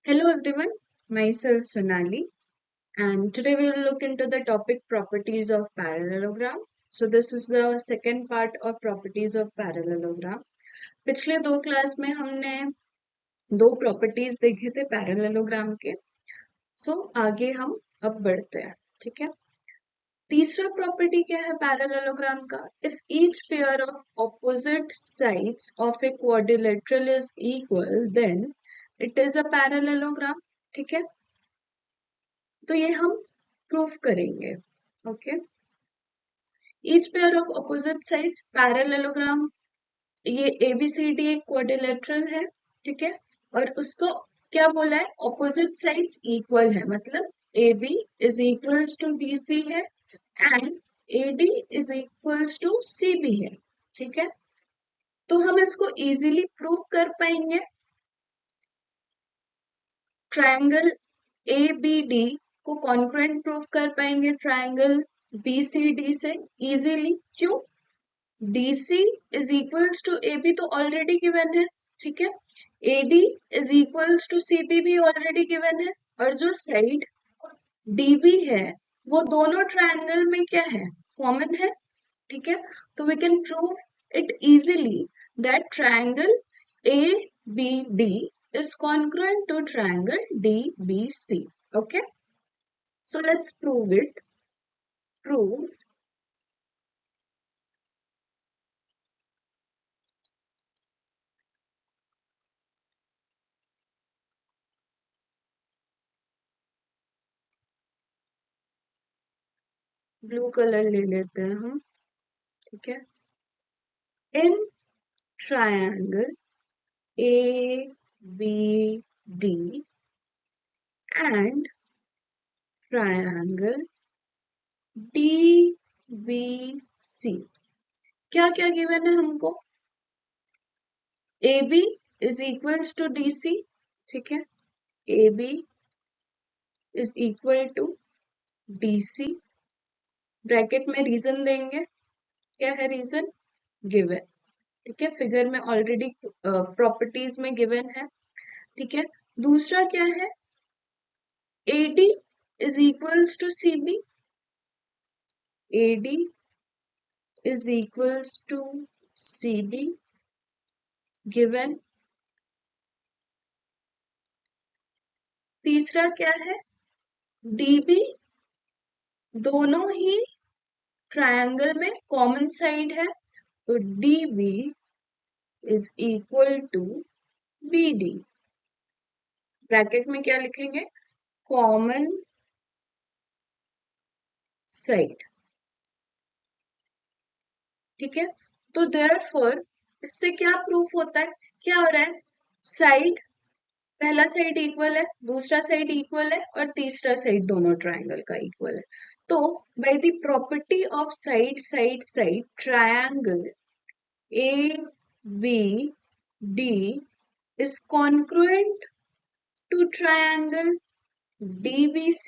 Hello everyone, myself Sonali, and today we will look into the topic properties of parallelogram. So this is the second part of properties of parallelogram. पिछले दो class में हमने दो properties देखे थे parallelogram के. सो आगे हम अब बढ़ते हैं. ठीक है. तीसरा प्रॉपर्टी क्या है पैरेललोग्राम का? If each pair of opposite sides of a quadrilateral is equal then it is a parallelogram. ठीक है. तो ये हम प्रूफ करेंगे. Okay. Each pair of opposite sides parallelogram. ये एबीसीडी एक क्वाड्रिलेटरल है. ठीक है. और उसको क्या बोला है? ऑपोजिट साइड्स इक्वल है, मतलब AB is equals to BC है and AD is equals to CB है. ठीक है. तो हम इसको इजीली प्रूफ कर पाएंगे. ट्रायंगल ABD को कॉन्ग्रुएंट प्रूफ कर पाएंगे ट्रायंगल BCD से इजीली. क्यों? DC is equals to AB तो ऑलरेडी गिवन है. ठीक है. AD is equals to CB भी ऑलरेडी गिवन है. और जो साइड DB है वो दोनों ट्रायंगल में क्या है? कॉमन है. ठीक है. तो we can prove it easily that triangle ABD is congruent to triangle DBC. Okay. So let's prove it. Prove blue colour ले लेते हैं हम. ठीक है. इन triangle ABD and triangle DBC क्या क्या गिवन है हमको? AB is equals to DC. ठीक है. AB is equal to DC. Bracket में रीजन देंगे. क्या है रीजन? गिवन. ठीक है. फिगर में ऑलरेडी प्रॉपर्टीज में गिवन है. ठीक है. दूसरा क्या है? AD is equals to CB. AD is equals to CB given. तीसरा क्या है? DB दोनों ही ट्रायंगल में कॉमन साइड है तो DB is equal to BD. Bracket में क्या लिखेंगे? Common side. ठीक है. तो देयरफॉर इससे क्या प्रूफ होता है? क्या हो रहा है? साइड, पहला साइड इक्वल है, दूसरा साइड इक्वल है और तीसरा साइड दोनों ट्रायंगल का इक्वल है. तो by the property of side side side triangle ABD is congruent to triangle DBC.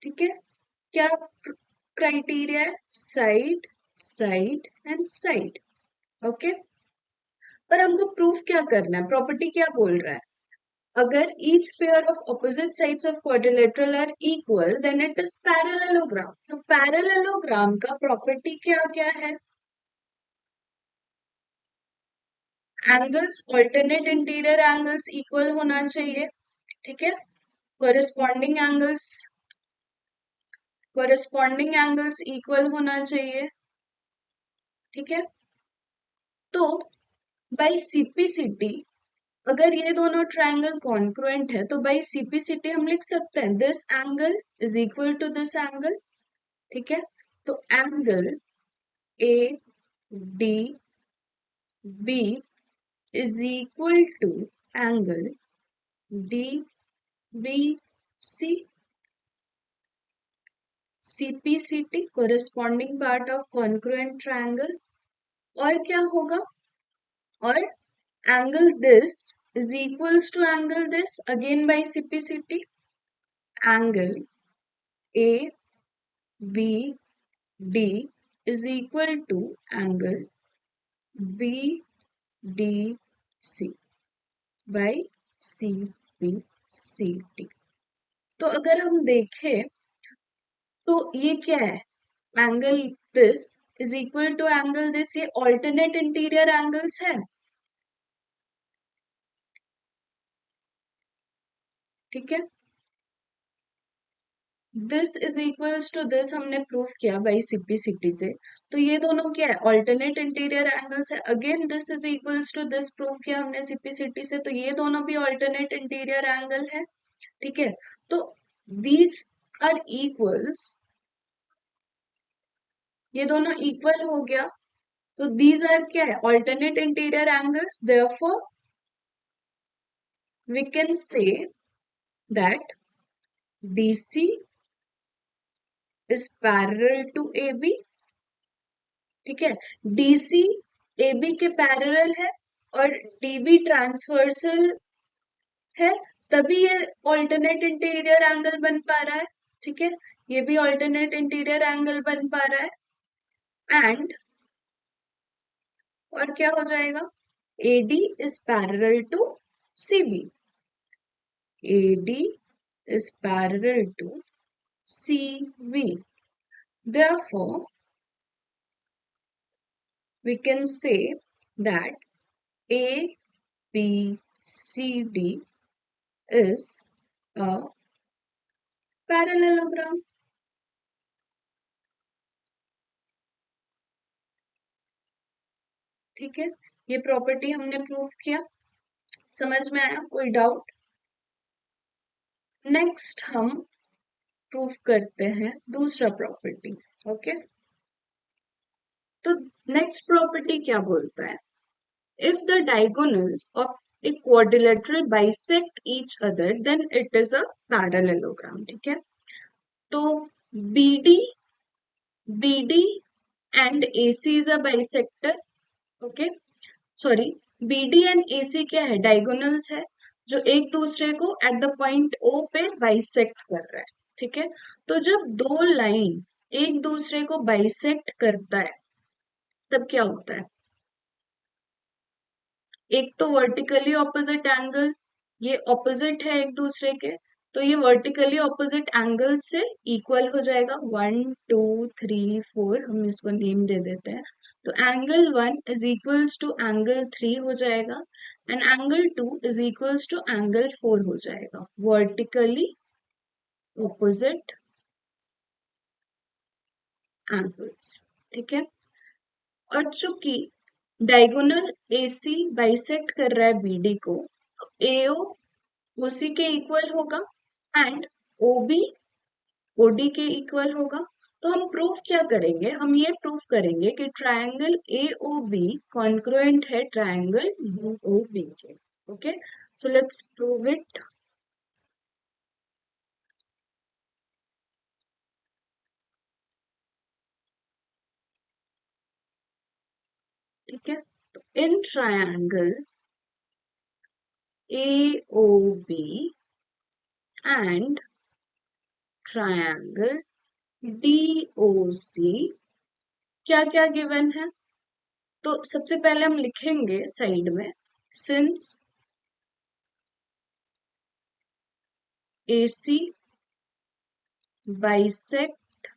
ठीक है. क्या क्राइटेरिया है? Side side and side. Okay. पर हमको प्रूफ क्या करना है? प्रॉपर्टी क्या बोल रहा है? अगर each pair of opposite sides of quadrilateral are equal then it is parallelogram. तो parallelogram का प्रॉपर्टी क्या क्या है? Angles, alternate interior angles equal होना चाहिए. ठीक है. कॉरेस्पॉन्डिंग एंगल्स इक्वल होना चाहिए. ठीक है. तो बाय सीपीसीटी अगर ये दोनों ट्रायंगल कॉन्ग्रुएंट है तो बाय सीपीसीटी हम लिख सकते हैं this angle is equal to this angle. ठीक है. तो angle ADB is equal to angle DBC. CPCT corresponding part of congruent triangle. और क्या होगा? और angle this is equals to angle this again by CPCT. Angle ABD is equal to angle BDC by C P C T. तो अगर हम देखें तो ये क्या है, angle this is equal to angle this, ये ऑल्टरनेट इंटीरियर एंगल्स है। ठीक है, this is equals to this हमने प्रूव किया बाई सीपीसीटी से। तो ये दोनों क्या है, ऑल्टरनेट इंटीरियर एंगल्स है। Again this is equals to this prove किया हमने सीपीसीटी से, तो ये दोनों भी ऑल्टरनेट इंटीरियर एंगल है। ठीक है, तो दीज आर इक्वल्स, ये दोनों इक्वल हो गया, तो दीज आर क्या है, alternate interior angles. Therefore we can say that DC is parallel to AB। ठीक है, डीसी AB के पैरेलल है और DB ट्रांसवर्सल है, तभी ये ऑल्टरनेट इंटीरियर एंगल बन पा रहा है। ठीक है, ये भी ऑल्टरनेट इंटीरियर एंगल बन पा रहा है। एंड और क्या हो जाएगा, AD is parallel to CB, AD is parallel to CV. Therefore, we can say that ABCD is a parallelogram. ठीक है, ये प्रॉपर्टी हमने प्रूव किया। समझ में आया, कोई डाउट? नेक्स्ट हम प्रूव करते हैं दूसरा प्रॉपर्टी। ओके, तो नेक्स्ट प्रॉपर्टी क्या बोलता है, if the diagonals of a quadrilateral bisect each other then it is a parallelogram। ठीक है, तो BD and AC is a bisector। Okay, sorry, BD and AC क्या है, डायगोनल्स है जो एक दूसरे को एट द पॉइंट O पे बाइसेक्ट कर रहा है। ठीक है, तो जब दो लाइन एक दूसरे को बाइसेक्ट करता है तब क्या होता है, एक तो वर्टिकली ऑपोजिट एंगल, ये ऑपोजिट है एक दूसरे के, तो ये वर्टिकली ऑपोजिट एंगल से इक्वल हो जाएगा। 1 2 3 4 हम इसको नेम दे देते हैं। तो angle 1 is equals to angle 3 हो जाएगा and angle 2 is equals to angle 4 हो जाएगा, वर्टिकली ऑपोजिट एंगल्स। ठीक है, और चूंकि डायगोनल AC बाइसेक्ट कर रहा है BD को, तो AO OC के इक्वल होगा एंड OB OD के इक्वल होगा। तो हम प्रूफ क्या करेंगे, हम ये प्रूफ करेंगे कि ट्रायंगल AOB कॉन्ग्रुएंट है ट्रायंगल UOB के। Okay, so let's prove it. ठीक है, तो in triangle AOB and triangle DOC क्या क्या गिवन है, तो सबसे पहले हम लिखेंगे साइड में, since AC bisect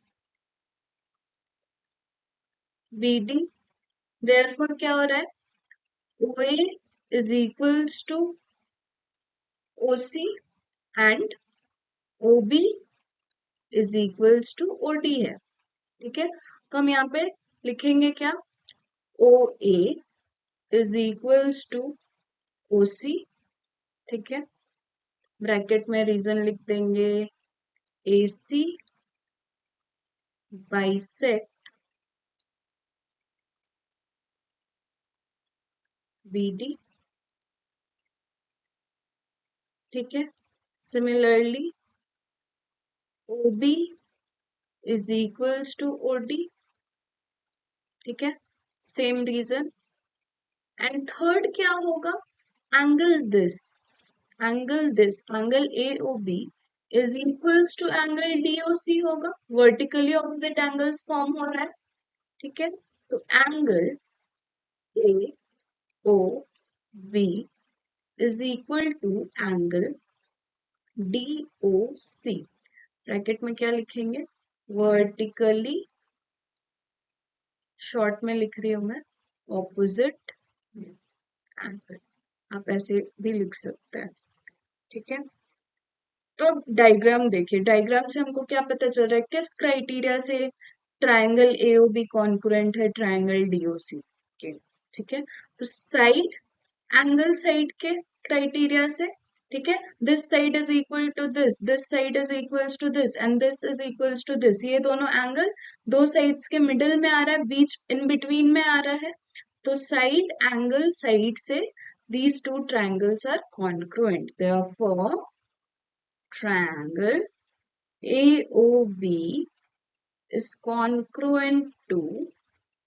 BD, therefore क्या हो रहा है, OA is equals to OC and OB is equals to OD है। ठीक है, तो हम यहाँ पे लिखेंगे क्या, OA is equals to OC। ठीक है, ब्रैकेट में रीजन लिख देंगे, AC बाइसेक्ट BD। ठीक है, similarly OB is equals to OD। ठीक है, सेम रीजन। एंड थर्ड क्या होगा, angle this, angle AOB is equals to angle DOC होगा, वर्टिकली ऑपोजिट एंगल्स फॉर्म हो रहा है। ठीक है, तो angle AOB is equal to angle DOC। Bracket में क्या लिखेंगे? वर्टिकली, शॉर्ट में लिख रही हूं मैं, ऑपोजिट एंगल। आप ऐसे भी लिख सकते हैं। ठीक है, तो डायग्राम देखिए, डायग्राम से हमको क्या पता चल रहा है, किस क्राइटेरिया से ट्रायंगल AOB कॉन्करेंट है ट्रायंगल DOC के। ठीक है, तो साइड, एंगल साइड के क्राइटेरिया से। ठीक है, this side is equal to this side is equals to this and this is equals to this. ये दोनों एंगल दो साइड्स के मिडिल में आ रहा है, बीच इन बिटवीन में आ रहा है। तो साइड, एंगल साइड से these two triangles are congruent, therefore triangle AOB is congruent to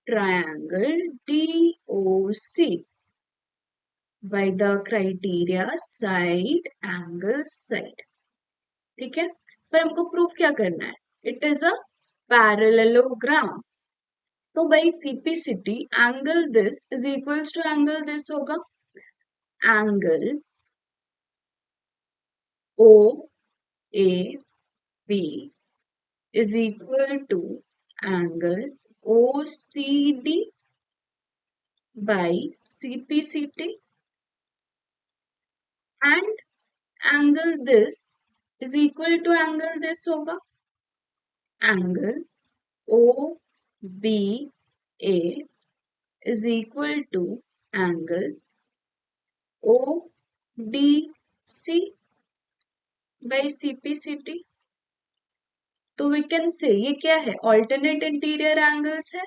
triangle DOC by the criteria side, angle, side। ठीक है, पर हमको प्रूफ क्या करना है? It is a parallelogram. तो भाई CPCT, angle this is equals to angle this होगा। Angle OAB is equal to angle OCD by CPCT, and angle this is equal to angle this होगा। angle OBA is equal to angle ODC by CPCT। तो we can से ये क्या है? Alternate interior angles है।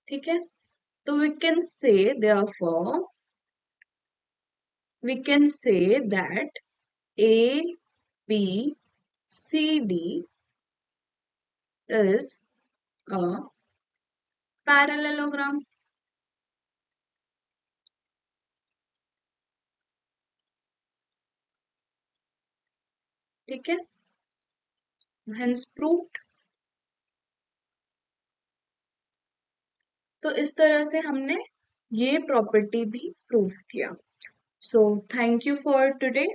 ठीक है, तो we can say therefore we can say that ABCD is a parallelogram। ठीक है, hence proved। तो इस तरह से हमने ये प्रॉपर्टी भी प्रूव किया। So thank you for today.